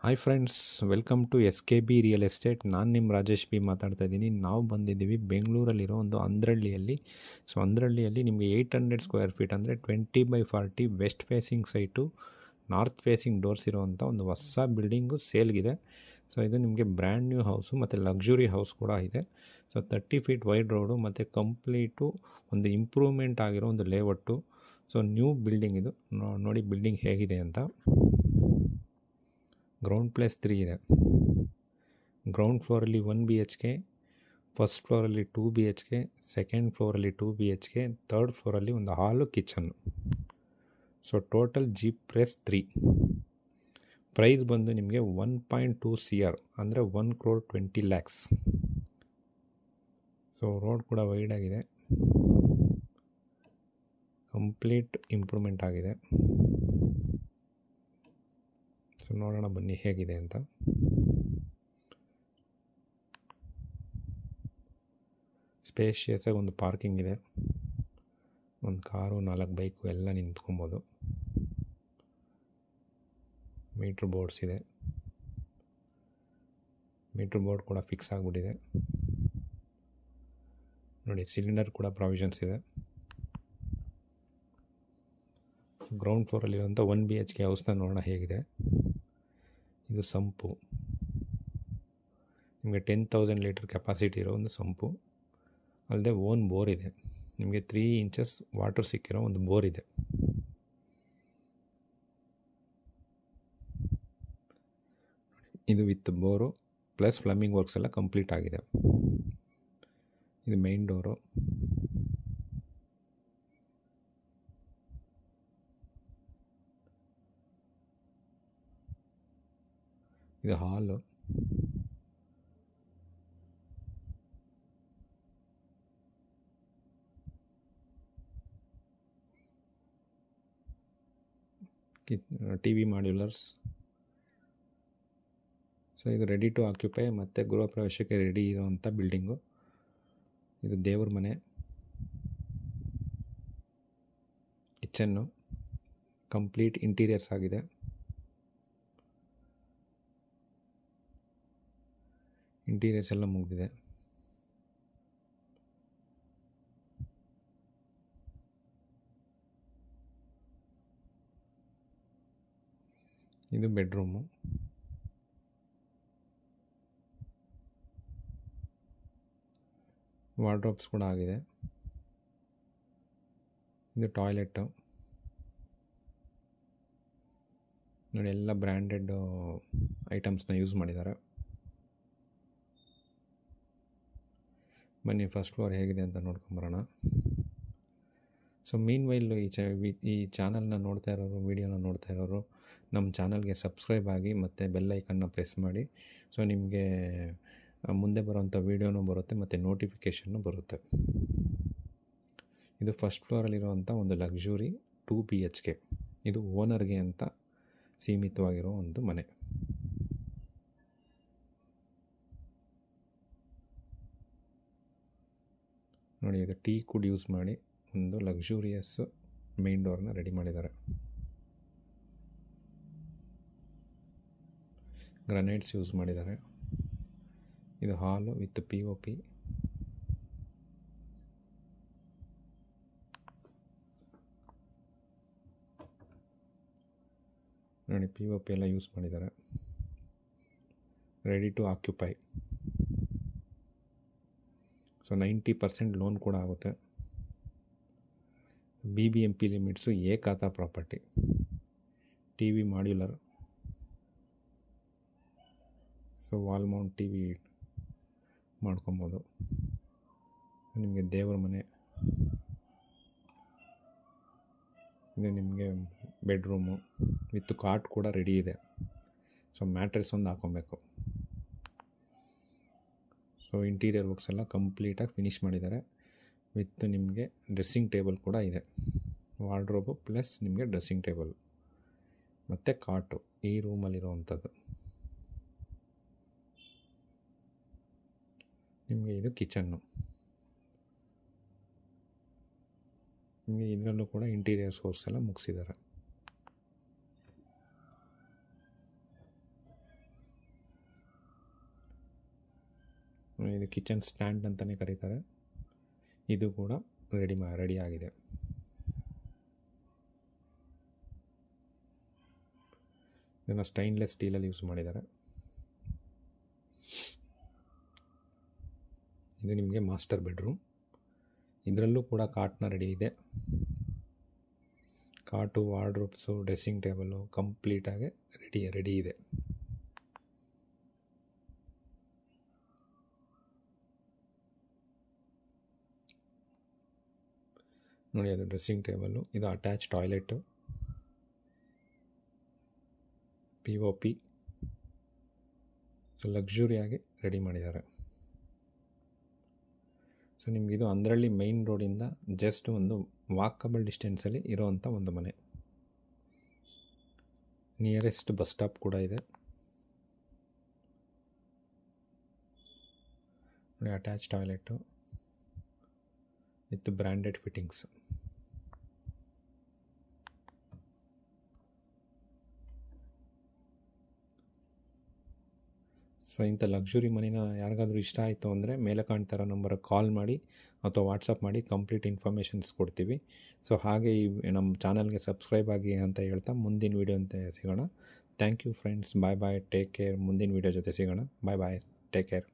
Hi friends, welcome to S K B real estate. ನಾನು ನಿಮ್ಮ Rajesh B ಮಾತಾಡ್ತಾ ಇದ್ದೀನಿ. ನಾವು ಬಂದಿದ್ದೀವಿ ಬೆಂಗಳೂರಲ್ಲಿರೋ ಒಂದು ಅಂದ್ರಳ್ಳಿಯಲ್ಲಿ. ಸೊ ಅಂದ್ರಳ್ಳಿಯಲ್ಲಿ ನಿಮಗೆ 800 ಸ್ಕ್ವೇರ್ ಫೀಟ್ ಅಂದರೆ 20/40 west facing site, north facing doors ಇರೋವಂಥ ಒಂದು ಹೊಸ ಬಿಲ್ಡಿಂಗು ಸೇಲ್ಗಿದೆ. ಸೊ ಇದು ನಿಮಗೆ ಬ್ರ್ಯಾಂಡ್ ನ್ಯೂ ಹೌಸು ಮತ್ತು ಲಕ್ಸುರಿ ಹೌಸ್ ಕೂಡ ಇದೆ. ಸೊ 30 ಫೀಟ್ ವೈಡ್ ರೋಡು ಮತ್ತು ಕಂಪ್ಲೀಟು ಒಂದು ಇಂಪ್ರೂವ್ಮೆಂಟ್ ಆಗಿರೋ ಒಂದು ಲೇಔಟು. ಸೊ ನ್ಯೂ ಬಿಲ್ಡಿಂಗ್ ಇದು. ನೋಡಿ ಬಿಲ್ಡಿಂಗ್ ಹೇಗಿದೆ ಅಂತ. ಗ್ರೌಂಡ್ ಪ್ಲೇಸ್ 3 ಇದೆ. ಗ್ರೌಂಡ್ ಫ್ಲೋರಲ್ಲಿ 1 BHK, ಫಸ್ಟ್ ಫ್ಲೋರಲ್ಲಿ 2 BHK, ಸೆಕೆಂಡ್ ಫ್ಲೋರಲ್ಲಿ 2 BHK, ಥರ್ಡ್ ಫ್ಲೋರಲ್ಲಿ ಒಂದು hall kitchen. So total G+3. Price ಬಂದು ನಿಮಗೆ 1.2 CR ಅಂದರೆ 1,20,00,000. ಸೊ ರೋಡ್ ಕೂಡ ವೈಡ್ ಆಗಿದೆ, ಕಂಪ್ಲೀಟ್ ಇಂಪ್ರೂವ್ಮೆಂಟ್ ಆಗಿದೆ. ಸೊ ನೋಡೋಣ ಬನ್ನಿ ಹೇಗಿದೆ ಅಂತ. ಸ್ಪೇಷಿಯಸ್ ಆಗಿ ಒಂದು ಪಾರ್ಕಿಂಗ್ ಇದೆ, ಒಂದು ಕಾರು 4 ಬೈಕು ಎಲ್ಲ ನಿಂತ್ಕೊಬೋದು. ಮೀಟ್ರ್ ಬೋರ್ಡ್ಸ್ ಇದೆ, ಮೀಟ್ರ್ ಬೋರ್ಡ್ ಕೂಡ ಫಿಕ್ಸ್ ಆಗಿಬಿಟ್ಟಿದೆ. ನೋಡಿ ಸಿಲಿಂಡರ್ ಕೂಡ ಪ್ರಾವಿಷನ್ಸ್ ಇದೆ. ಸೊ ಗ್ರೌಂಡ್ ಫ್ಲೋರಲ್ಲಿರುವಂಥ 1 BHK ಹೌಸ್ನ ನೋಡೋಣ ಹೇಗಿದೆ. ಇದು ಸಂಪು, ನಿಮಗೆ 10,000 ಲೀಟರ್ ಕೆಪಾಸಿಟಿ ಇರೋ ಒಂದು ಸಂಪು. ಅಲ್ಲದೆ ಓನ್ ಬೋರ್ ಇದೆ, ನಿಮಗೆ 3 ಇಂಚಸ್ ವಾಟರ್ ಸಿಕ್ಕಿರೋ ಒಂದು ಬೋರ್ ಇದೆ. ಇದು ವಿತ್ ಬೋರು ಪ್ಲಸ್ ಫ್ಲಮ್ಮಿಂಗ್ ವರ್ಕ್ಸ್ ಎಲ್ಲ ಕಂಪ್ಲೀಟ್ ಆಗಿದೆ. ಇದು ಮೇನ್ ಡೋರು. ಇದು ಹಾಲು. TV ಮಾಡ್ಯುಲರ್ಸ್. ಸೊ ಇದು ರೆಡಿ ಟು ಆಕ್ಯುಪೈ ಮತ್ತು ಗೃಹ ಪ್ರವೇಶಕ್ಕೆ ರೆಡಿ ಇರೋವಂಥ ಬಿಲ್ಡಿಂಗು. ಇದು ದೇವ್ರ ಮನೆ, ಕಿಚನ್ನು, ಕಂಪ್ಲೀಟ್ ಇಂಟೀರಿಯರ್ಸ್ ಆಗಿದೆ. ಇಂಟೀರಿಯರ್ಸ್ ಎಲ್ಲ ಮುಗಿದಿದೆ. ಇದು ಬೆಡ್ರೂಮು. ವಾರ್ಡ್ರೋಬ್ಸ್ ಕೂಡ ಆಗಿದೆ. ಇದು ಟಾಯ್ಲೆಟ್ಟು. ನೋಡಿ ಎಲ್ಲ ಬ್ರ್ಯಾಂಡೆಡ್ ಐಟಮ್ಸ್ನ ಯೂಸ್ ಮಾಡಿದ್ದಾರೆ. ಬನ್ನಿ ಫಸ್ಟ್ ಫ್ಲೋರ್ ಹೇಗಿದೆ ಅಂತ ನೋಡ್ಕೊಂಬರೋಣ. ಸೊ ಮೀನ್ ವೈಲ್ ಈ ಚಾನಲ್ನ ನೋಡ್ತಾ ಇರೋರು, ವೀಡಿಯೋನ ನೋಡ್ತಾ ಇರೋರು ನಮ್ಮ ಚಾನಲ್ಗೆ ಸಬ್ಸ್ಕ್ರೈಬ್ ಆಗಿ ಮತ್ತು ಬೆಲ್ ಐಕನ್ನ ಪ್ರೆಸ್ ಮಾಡಿ. ಸೊ ನಿಮಗೆ ಮುಂದೆ ಬರೋವಂಥ ವೀಡಿಯೋನೂ ಬರುತ್ತೆ ಮತ್ತು ನೋಟಿಫಿಕೇಷನ್ನು ಬರುತ್ತೆ. ಇದು ಫಸ್ಟ್ ಫ್ಲೋರಲ್ಲಿರುವಂಥ ಒಂದು ಲಕ್ಸುರಿ 2 BHK. ಇದು ಓನರ್ಗೆ ಅಂತ ಸೀಮಿತವಾಗಿರೋ ಒಂದು ಮನೆ. ನೋಡಿ ಇದು ಟೀ ಕುಡ್ ಯೂಸ್ ಮಾಡಿ ಒಂದು ಲಕ್ಸುರಿಯಸ್ ಮೇನ್ ಡೋರ್ನ ರೆಡಿ ಮಾಡಿದ್ದಾರೆ. ಗ್ರನೈಟ್ಸ್ ಯೂಸ್ ಮಾಡಿದ್ದಾರೆ. ಇದು ಹಾಲು ವಿತ್ POP. ನೋಡಿ POP ಎಲ್ಲ ಯೂಸ್ ಮಾಡಿದ್ದಾರೆ. Ready to occupy. So 90% loan ಕೂಡ ಆಗುತ್ತೆ. BBMP ಲಿಮಿಟ್ಸು ಏಕಾತ property. TV modular. So wall mount TV ಮಾಡ್ಕೊಬೋದು. ನಿಮಗೆ ದೇವ್ರ ಮನೆ. ಇದು ನಿಮಗೆ ಬೆಡ್ರೂಮು ವಿತ್ ಕಾಟ್ ಕೂಡ ರೆಡಿ ಇದೆ. ಸೊ ಮ್ಯಾಟ್ರೆಸ್ ಒಂದು ಹಾಕೊಬೇಕು. ಸೊ ಇಂಟೀರಿಯರ್ ವರ್ಕ್ಸ್ ಎಲ್ಲ ಕಂಪ್ಲೀಟಾಗಿ ಫಿನಿಷ್ ಮಾಡಿದ್ದಾರೆ. ವಿತ್ ನಿಮಗೆ ಡ್ರೆಸ್ಸಿಂಗ್ ಟೇಬಲ್ ಕೂಡ ಇದೆ. ವಾರ್ಡ್ರೋಬು ಪ್ಲಸ್ ನಿಮಗೆ ಡ್ರೆಸ್ಸಿಂಗ್ ಟೇಬಲ್ ಮತ್ತು ಕಾಟು ಈ ರೂಮಲ್ಲಿರೋವಂಥದ್ದು. ನಿಮಗೆ ಇದು ಕಿಚನ್ನು. ನಿಮಗೆ ಇದರಲ್ಲೂ ಕೂಡ ಇಂಟೀರಿಯರ್ಸ್ ವರ್ಕ್ಸ್ ಎಲ್ಲ ಮುಗಿಸಿದ್ದಾರೆ. ಇದು ಕಿಚನ್ ಸ್ಟ್ಯಾಂಡ್ ಅಂತಲೇ ಕರೀತಾರೆ. ಇದು ಕೂಡ ರೆಡಿ ಆಗಿದೆ. ಇದನ್ನು ಸ್ಟೈನ್ಲೆಸ್ ಸ್ಟೀಲಲ್ಲಿ ಯೂಸ್ ಮಾಡಿದ್ದಾರೆ. ಇದು ನಿಮಗೆ ಮಾಸ್ಟರ್ ಬೆಡ್ರೂಮ್. ಇದರಲ್ಲೂ ಕೂಡ ಕಾಟ್ನ ರೆಡಿ ಇದೆ. ಕಾಟು, ವಾರ್ಡ್ರೋಬ್ಸು, ಡ್ರೆಸ್ಸಿಂಗ್ ಟೇಬಲು ಕಂಪ್ಲೀಟಾಗಿ ರೆಡಿ ಇದೆ. ನೋಡಿ, ಅದು ಡ್ರೆಸ್ಸಿಂಗ್ ಟೇಬಲ್ಲು. ಇದು ಅಟ್ಯಾಚ್ ಟಾಯ್ಲೆಟು, POP. ಸೊ ಲಕ್ಸುರಿಯಾಗಿ ರೆಡಿ ಮಾಡಿದ್ದಾರೆ. ಸೊ ನಿಮಗಿದು ಅಂದ್ರಳ್ಳಿ ಮೈನ್ ರೋಡಿಂದ ಜಸ್ಟ್ ಒಂದು ವಾಕಬಲ್ ಡಿಸ್ಟೆನ್ಸಲ್ಲಿ ಇರೋವಂಥ ಒಂದು ಮನೆ. ನಿಯರೆಸ್ಟ್ ಬಸ್ ಸ್ಟಾಪ್ ಕೂಡ ಇದೆ. ನೋಡಿ, attach toilet with branded fittings. So ಇಂಥ ಲಕ್ಸುರಿ ಮನೇನ ಯಾರಿಗಾದ್ರೂ ಇಷ್ಟ ಆಯಿತು ಅಂದರೆ ಮೇಲೆ ಕಾಣ್ತಾರೋ ನಂಬರ್ಗೆ ಕಾಲ್ ಮಾಡಿ ಅಥವಾ ವಾಟ್ಸಪ್ ಮಾಡಿ ಕಂಪ್ಲೀಟ್ ಇನ್ಫಾರ್ಮೇಷನ್ಸ್ ಕೊಡ್ತೀವಿ. ಸೊ ಹಾಗೆ ನಮ್ಮ ಚಾನಲ್ಗೆ ಸಬ್ಸ್ಕ್ರೈಬ್ ಆಗಿ ಅಂತ ಹೇಳ್ತಾ ಮುಂದಿನ ವೀಡಿಯೋ ಅಂತ ಸಿಗೋಣ. Thank you friends. Bye take care. ಮುಂದಿನ ವೀಡಿಯೋ ಜೊತೆ ಸಿಗೋಣ. Bye take care.